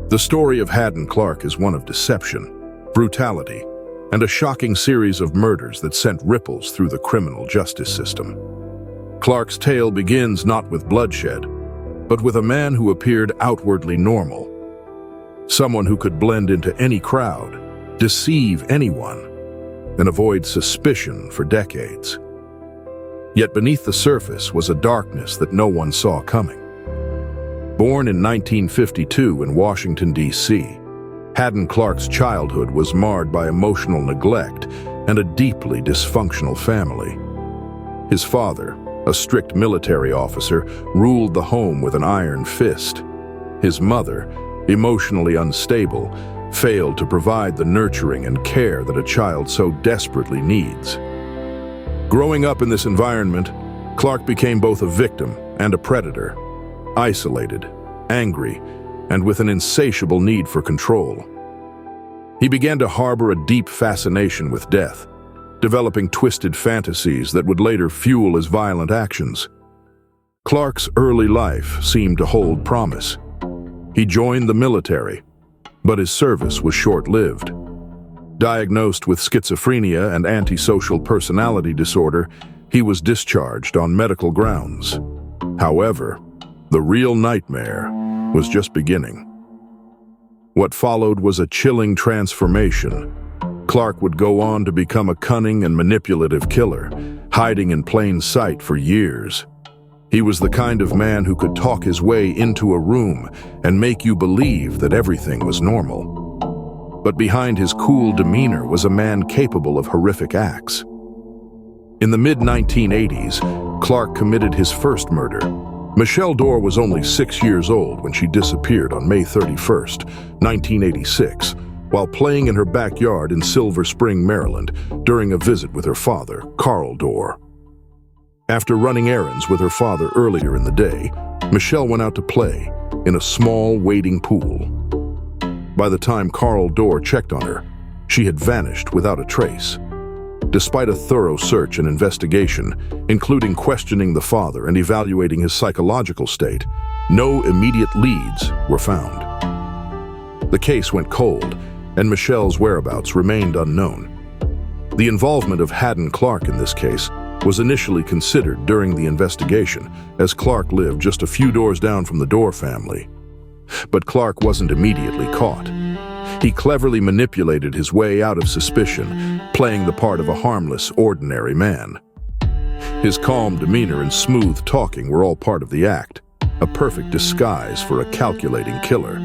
The story of Hadden Clark is one of deception, brutality, and a shocking series of murders that sent ripples through the criminal justice system. Clark's tale begins not with bloodshed, but with a man who appeared outwardly normal. Someone who could blend into any crowd, deceive anyone, and avoid suspicion for decades. Yet beneath the surface was a darkness that no one saw coming. Born in 1952 in Washington, D.C., Hadden Clark's childhood was marred by emotional neglect and a deeply dysfunctional family. His father, a strict military officer, ruled the home with an iron fist. His mother, emotionally unstable, failed to provide the nurturing and care that a child so desperately needs. Growing up in this environment, Clark became both a victim and a predator, isolated, angry, and with an insatiable need for control. He began to harbor a deep fascination with death, developing twisted fantasies that would later fuel his violent actions. Clark's early life seemed to hold promise. He joined the military, but his service was short-lived. Diagnosed with schizophrenia and antisocial personality disorder, he was discharged on medical grounds. However, the real nightmare was just beginning. What followed was a chilling transformation. Clark would go on to become a cunning and manipulative killer, hiding in plain sight for years. He was the kind of man who could talk his way into a room and make you believe that everything was normal. But behind his cool demeanor was a man capable of horrific acts. In the mid-1980s, Clark committed his first murder. Michelle Dorr was only 6 years old when she disappeared on May 31st, 1986, while playing in her backyard in Silver Spring, Maryland, during a visit with her father, Carl Dorr. After running errands with her father earlier in the day, Michelle went out to play in a small wading pool. By the time Carl Dorr checked on her, she had vanished without a trace. Despite a thorough search and investigation, including questioning the father and evaluating his psychological state, no immediate leads were found. The case went cold, and Michelle's whereabouts remained unknown. The involvement of Hadden Clark in this case was initially considered during the investigation, as Clark lived just a few doors down from the Dorr family. But Clark wasn't immediately caught. He cleverly manipulated his way out of suspicion, playing the part of a harmless, ordinary man. His calm demeanor and smooth talking were all part of the act, a perfect disguise for a calculating killer.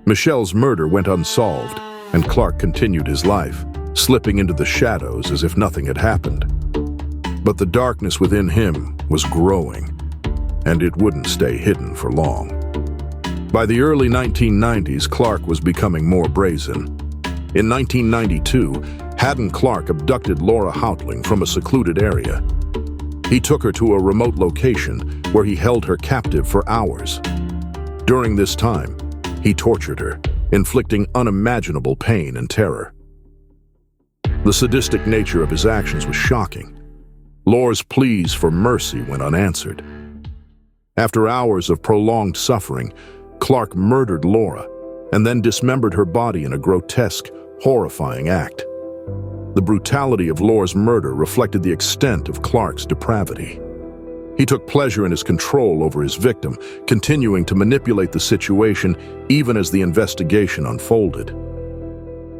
Michelle's murder went unsolved, and Clark continued his life, slipping into the shadows as if nothing had happened. But the darkness within him was growing, and it wouldn't stay hidden for long. By the early 1990s, Clark was becoming more brazen. In 1992, Hadden Clark abducted Laura Houtling from a secluded area. He took her to a remote location where he held her captive for hours. During this time, he tortured her, inflicting unimaginable pain and terror. The sadistic nature of his actions was shocking. Laura's pleas for mercy went unanswered. After hours of prolonged suffering, Clark murdered Laura and then dismembered her body in a grotesque, horrifying act. The brutality of Laura's murder reflected the extent of Clark's depravity. He took pleasure in his control over his victim, continuing to manipulate the situation even as the investigation unfolded.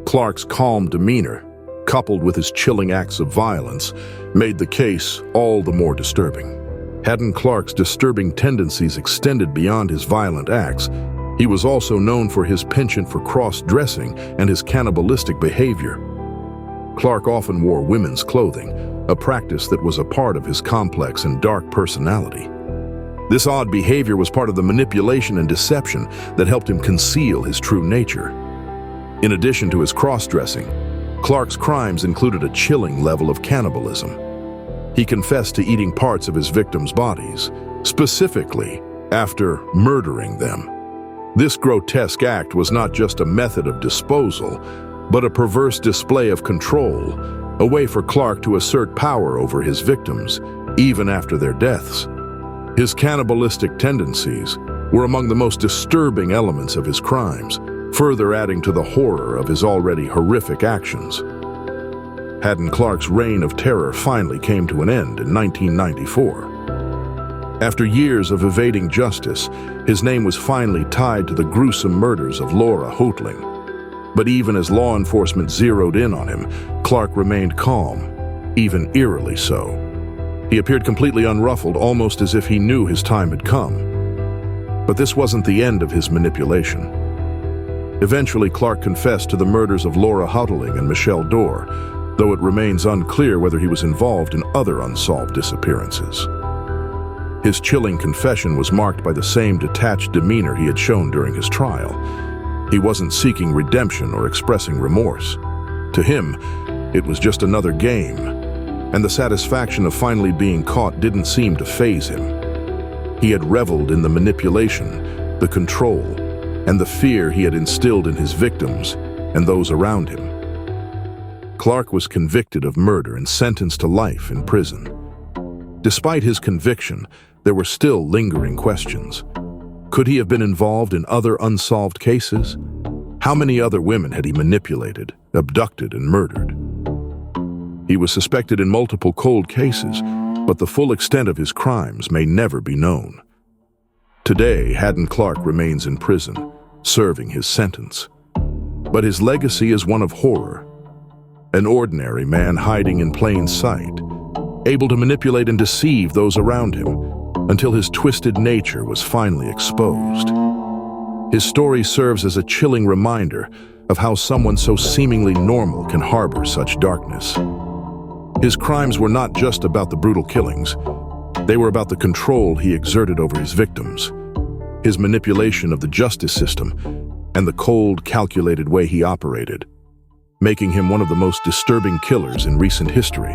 Clark's calm demeanor, coupled with his chilling acts of violence, made the case all the more disturbing. Hadden Clark's disturbing tendencies extended beyond his violent acts. He was also known for his penchant for cross-dressing and his cannibalistic behavior. Clark often wore women's clothing, a practice that was a part of his complex and dark personality. This odd behavior was part of the manipulation and deception that helped him conceal his true nature. In addition to his cross-dressing, Clark's crimes included a chilling level of cannibalism. He confessed to eating parts of his victims' bodies, specifically after murdering them. This grotesque act was not just a method of disposal, but a perverse display of control, a way for Clark to assert power over his victims, even after their deaths. His cannibalistic tendencies, were among the most disturbing elements of his crimes, further adding to the horror of his already horrific actions. Hadden Clark's reign of terror finally came to an end in 1994. After years of evading justice, his name was finally tied to the gruesome murders of Laura Houtling. But even as law enforcement zeroed in on him, Clark remained calm, even eerily so. He appeared completely unruffled, almost as if he knew his time had come. But this wasn't the end of his manipulation. Eventually, Clark confessed to the murders of Laura Houtling and Michelle Dorr, though it remains unclear whether he was involved in other unsolved disappearances. His chilling confession was marked by the same detached demeanor he had shown during his trial. He wasn't seeking redemption or expressing remorse. To him, it was just another game, and the satisfaction of finally being caught didn't seem to faze him. He had reveled in the manipulation, the control, and the fear he had instilled in his victims and those around him. Clark was convicted of murder and sentenced to life in prison. Despite his conviction, there were still lingering questions. Could he have been involved in other unsolved cases? How many other women had he manipulated, abducted, and murdered? He was suspected in multiple cold cases, but the full extent of his crimes may never be known. Today, Hadden Clark remains in prison, serving his sentence. But his legacy is one of horror. An ordinary man hiding in plain sight, able to manipulate and deceive those around him, until his twisted nature was finally exposed. His story serves as a chilling reminder of how someone so seemingly normal can harbor such darkness. His crimes were not just about the brutal killings. They were about the control he exerted over his victims, his manipulation of the justice system, and the cold, calculated way he operated, making him one of the most disturbing killers in recent history.